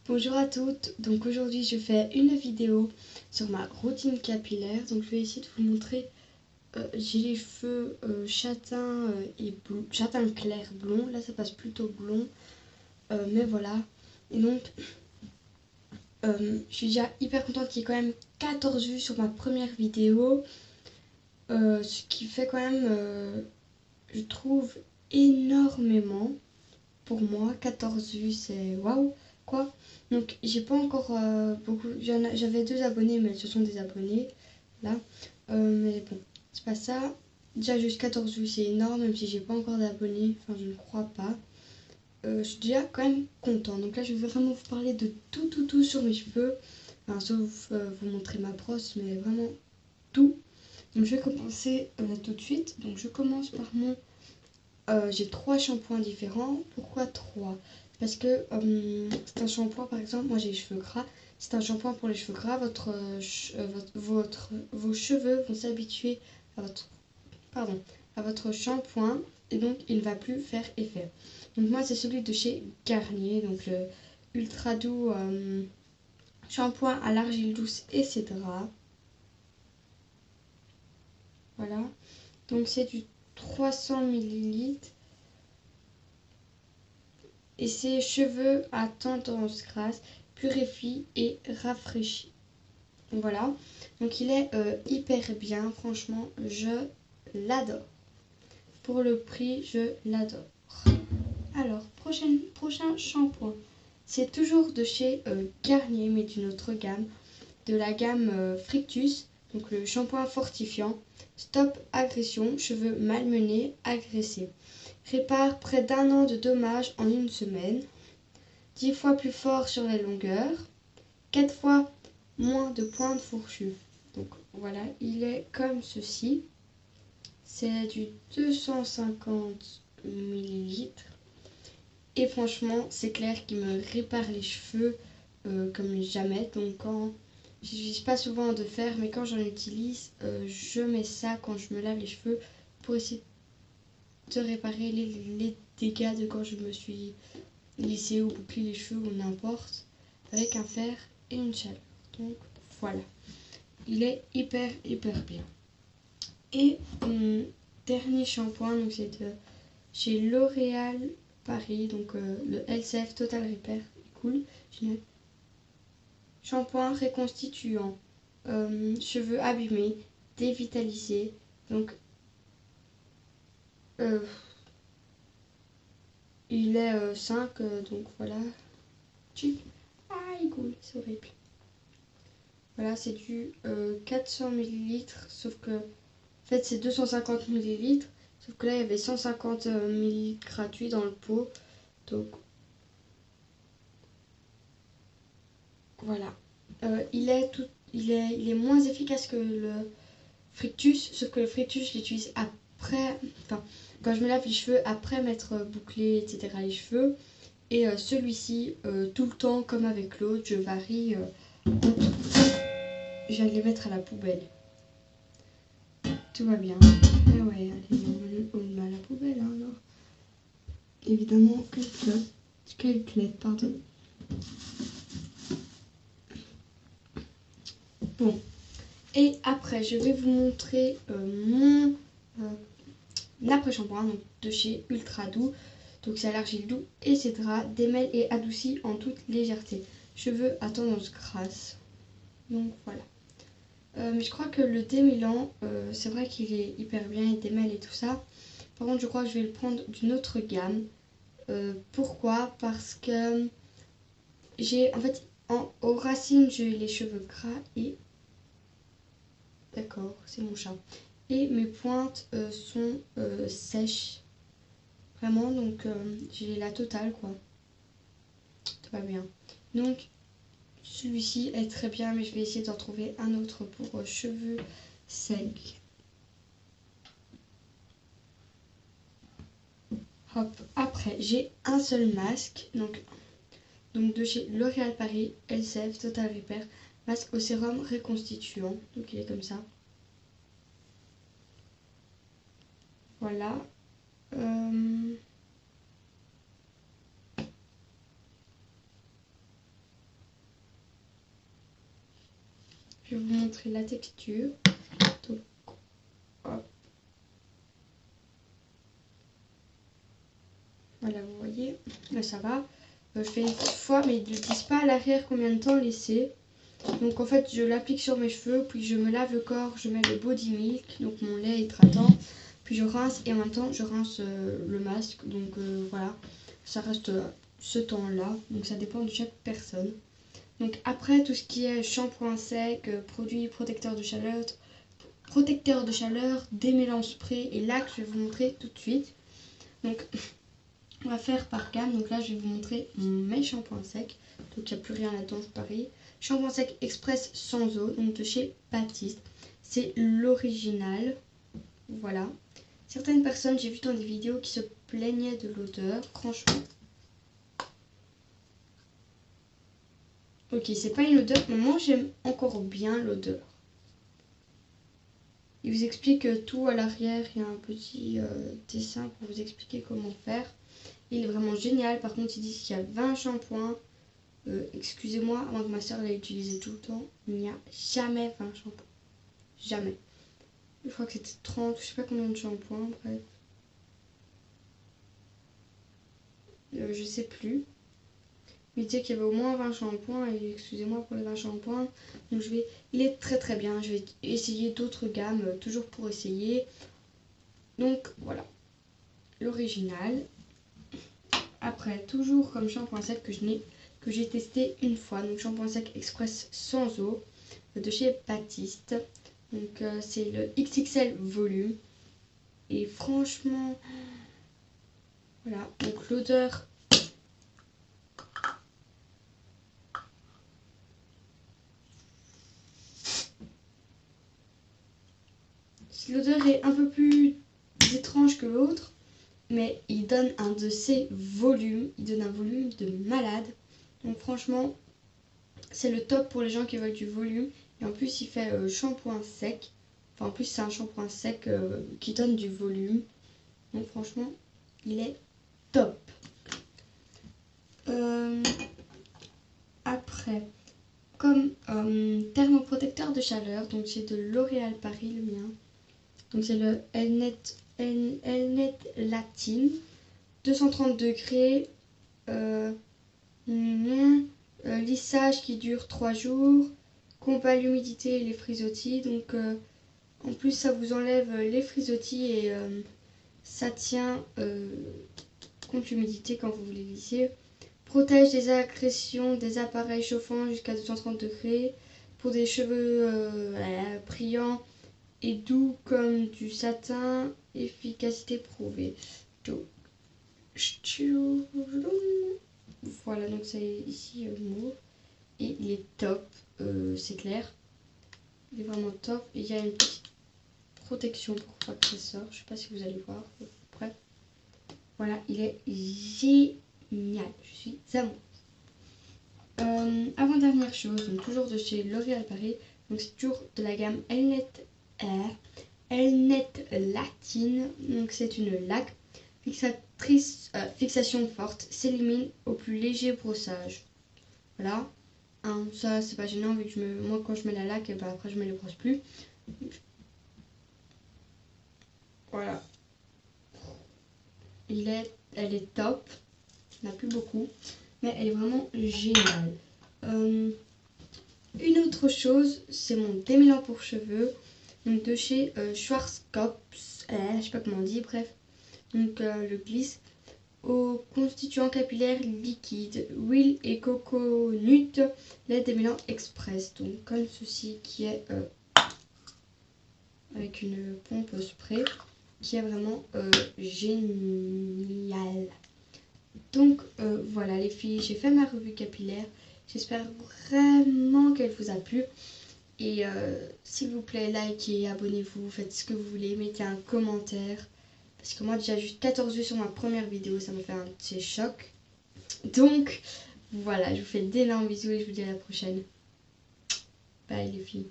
Bonjour à toutes, donc aujourd'hui je fais une vidéo sur ma routine capillaire. Donc je vais essayer de vous montrer, j'ai les cheveux châtain et blond, châtain clair blond, là ça passe plutôt blond, mais voilà. Et donc je suis déjà hyper contente qu'il y ait quand même 14 vues sur ma première vidéo, ce qui fait quand même, je trouve, énormément. Pour moi, 14 vues, c'est waouh, quoi. Donc, j'ai pas encore beaucoup. J'avais 2 abonnés, mais ce sont des abonnés, là. Mais bon, c'est pas ça. Déjà, juste 14 vues, c'est énorme, même si j'ai pas encore d'abonnés. Enfin, je ne crois pas. Je suis déjà quand même contente. Donc là, je vais vraiment vous parler de tout sur mes cheveux. Enfin, sauf vous montrer ma brosse, mais vraiment tout. Donc, je vais commencer tout de suite. Donc, je commence par mon j'ai 3 shampoings différents. Pourquoi 3? Parce que c'est un shampoing, par exemple, moi j'ai les cheveux gras. C'est un shampoing pour les cheveux gras. Vos cheveux vont s'habituer à votre shampoing et donc il ne va plus faire effet. Donc moi c'est celui de chez Garnier, donc le ultra doux shampoing à l'argile douce, etc. Voilà. Donc c'est du 300 millilitres. Et ses cheveux à tendance grasse purifie et rafraîchit. Voilà, donc il est hyper bien, franchement, je l'adore. Pour le prix, je l'adore. Alors, prochain shampoing, c'est toujours de chez Garnier, mais d'une autre gamme, de la gamme Frictus, donc le shampoing fortifiant. Stop agression, cheveux malmenés, agressés. Répare près d'1 an de dommages en 1 semaine. 10 fois plus fort sur les longueurs. 4 fois moins de pointes fourchues. Donc voilà, il est comme ceci. C'est du 250 millilitres. Et franchement, c'est clair qu'il me répare les cheveux comme jamais. Donc quand j'utilise pas souvent de fer, mais quand j'en utilise, je mets ça quand je me lave les cheveux pour essayer de réparer les dégâts de quand je me suis lissé ou boucler les cheveux ou n'importe, avec un fer et une chaleur. Donc voilà, il est hyper bien. Et mon dernier shampoing, donc c'est de chez L'Oréal Paris, donc le LCF Total Repair, cool, génial. Shampoing reconstituant, cheveux abîmés, dévitalisés, donc il est 5, donc voilà. Ah, il coule, c'est horrible. Voilà, c'est du 400 millilitres, sauf que, en fait, c'est 250 millilitres, sauf que là, il y avait 150 millilitres gratuits dans le pot. Donc, voilà. Il est moins efficace que le Frictus, sauf que le Frictus, je l'utilise après, enfin, quand je me lave les cheveux, après m'être bouclé, etc., les cheveux. Et celui-ci, tout le temps, comme avec l'autre, je varie. Je viens de les mettre à la poubelle. Tout va bien. Ah ouais, allez, on le met à la poubelle, hein, alors. Évidemment, calculette, pardon. Bon. Et après, je vais vous montrer mon après-shampoing, donc de chez Ultra Doux. Donc c'est à l'argile doux, etc. Démêle et adoucit en toute légèreté. Cheveux à tendance grasse. Donc voilà. Mais je crois que le démêlant, c'est vrai qu'il est hyper bien, il démêle et tout ça. Par contre, je crois que je vais le prendre d'une autre gamme. Pourquoi? Parce que j'ai, en fait, aux racines, j'ai les cheveux gras et... D'accord, c'est mon chat. Et mes pointes sont sèches. Vraiment, donc j'ai la totale, quoi. Tout va bien. Donc, celui-ci est très bien, mais je vais essayer d'en trouver un autre pour cheveux secs. Hop, après, j'ai un seul masque, donc de chez L'Oréal Paris, LCF Total Repair, masque au sérum reconstituant, donc il est comme ça. Voilà. Je vais vous montrer la texture. Donc, hop. Voilà, vous voyez, là ça va. Je fais une petite fois, mais ils ne disent pas à l'arrière combien de temps laisser. Donc en fait, je l'applique sur mes cheveux, puis je me lave le corps, je mets le body milk, donc mon lait hydratant. Puis je rince et en même temps, je rince le masque. Donc voilà, ça reste ce temps-là. Donc ça dépend de chaque personne. Donc après, tout ce qui est shampoing sec, produits protecteurs de chaleur, démêlant spray et lac, je vais vous montrer tout de suite. Donc on va faire par gamme. Donc là, je vais vous montrer mes shampoings secs. Donc il n'y a plus rien là-dedans, je parie. Shampoing sec express sans eau, donc de chez Baptiste. C'est l'original. Voilà. Certaines personnes, j'ai vu dans des vidéos, qui se plaignaient de l'odeur. Franchement. Ok, c'est pas une odeur, mais moi j'aime encore bien l'odeur. Il vous explique tout à l'arrière. Il y a un petit dessin pour vous expliquer comment faire. Il est vraiment génial. Par contre, ils disent qu'il y a 20 shampoings. Excusez-moi, avant que ma soeur l'ait utilisé tout le temps, il n'y a jamais 20 shampoings. Jamais. Je crois que c'était 30, je sais pas combien de shampoings, bref. Je sais plus. Mais il disait qu'il y avait au moins 20 shampoings, et excusez-moi pour les 20 shampoings. Donc il est très très bien. Je vais essayer d'autres gammes, toujours pour essayer. Donc voilà, l'original. Après, toujours comme shampoing sec que j'ai testé une fois. Donc shampoing sec express sans eau de chez Baptiste. Donc c'est le XXL volume. Et franchement, voilà. Donc l'odeur, l'odeur est un peu plus étrange que l'autre. Mais il donne un de ses volumes. Il donne un volume de malade. Donc franchement, c'est le top pour les gens qui veulent du volume. Et en plus, il fait shampoing sec. Enfin, en plus, c'est un shampoing sec qui donne du volume. Donc franchement, il est top. Après, comme thermoprotecteur de chaleur, donc c'est de L'Oréal Paris, le mien. Donc c'est le Elnet Latine. 230 degrés. Lissage qui dure 3 jours. Combat l'humidité et les frisottis. Donc en plus ça vous enlève les frisottis et ça tient contre l'humidité quand vous voulez lisser. Protège des agressions des appareils chauffants jusqu'à 230 degrés. Pour des cheveux brillants et doux comme du satin. Efficacité prouvée. Donc, voilà, donc c'est ici mauve. Et il est top, c'est clair. Il est vraiment top. Et il y a une petite protection pour pas que ça sorte. Je sais pas si vous allez voir. Bref. Voilà, il est génial. Je suis amoureuse. Avant-dernière chose, donc toujours de chez L'Oréal Paris. Donc c'est toujours de la gamme Elnet Latine. Donc c'est une laque. Fixation forte, s'élimine au plus léger brossage. Voilà. Ça c'est pas gênant vu que moi quand je mets la laque, et ben après je me les brosse plus. Voilà. Elle est top. Il n'y en a plus beaucoup. Mais elle est vraiment géniale. Une autre chose, c'est mon démêlant pour cheveux. Donc de chez Schwarzkopf. Je sais pas comment on dit, bref. Donc le glisse au constituant capillaire liquide, huile et coconut, lait démêlant express. Donc comme ceci qui est avec une pompe spray qui est vraiment génial. Donc voilà les filles, j'ai fait ma revue capillaire. J'espère vraiment qu'elle vous a plu. Et s'il vous plaît, likez, abonnez-vous, faites ce que vous voulez, mettez un commentaire. Parce que moi, déjà, juste 14 vues sur ma première vidéo, ça me fait un petit choc. Donc, voilà, je vous fais d'énormes bisous et je vous dis à la prochaine. Bye les filles.